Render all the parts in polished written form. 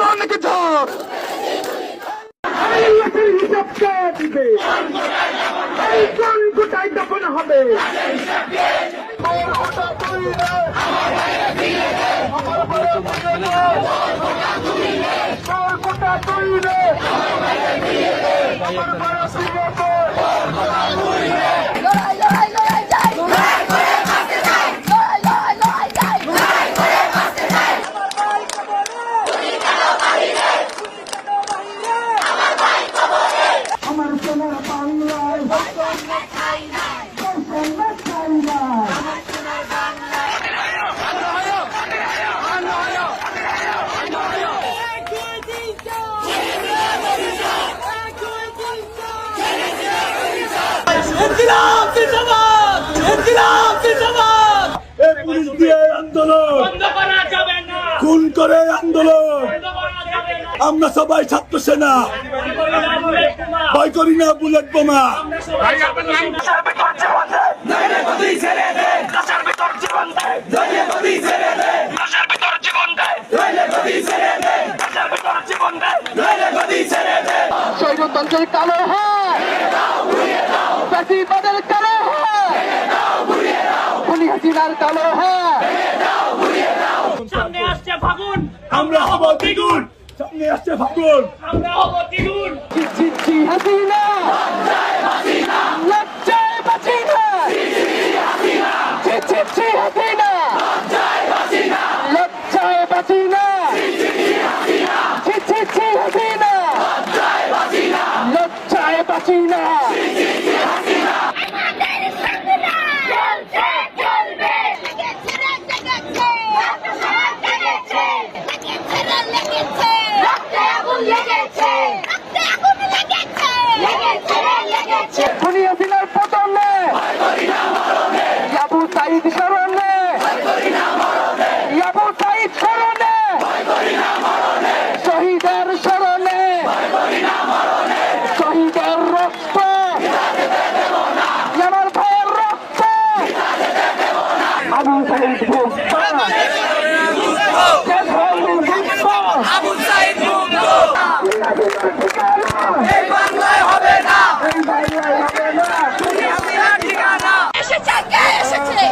অনেক ঝড় হিসাব কে দিবে এই কোন কোটায় দফন হবে আমার সোনার বাংলায় পুলিশ দিয়ে আন্দোলন খুন করে আন্দোলন আমরা সবাই ছাত্র সেনা ভয় করি না বুলেট বোমা স্বৈরতন্ত্রের কালো হাত ফ্যাসিবাদের কালো হাত খুনি হাসিনার কালো হাত সামনে আসছে ফাগুন আমরা হব দ্বিগুণ সামনে আসছে ফাগুন আমরা হব দ্বিগুণ ছি হাসিনা লজ্জায় বাঁচি না ছি হাসিনা লজ্জায় বাঁচি না ছি হাসিনা লজ্জায় বাঁচি না খুনি হাসিনার পতনে আবু সাইদ স্মরণে আবু সাইদ স্মরণে শহীদের স্মরণে শহীদের রক্ত আমার ভাইয়ের রক্ত আবু সাইদ আবু সাইদ মুক্ত এই বাংলায় হবে না এসেছে কে এসেছে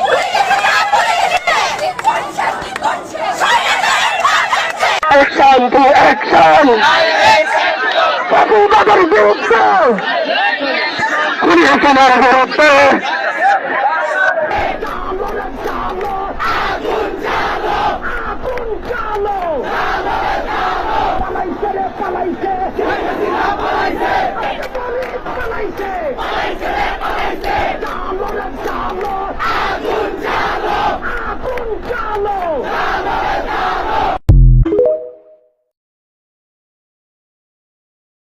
অ্যাকশন টু অ্যাকশন ফাঁসিবাদের বিরুদ্ধে খুনি হাসিনার বিরুদ্ধে পালাইছে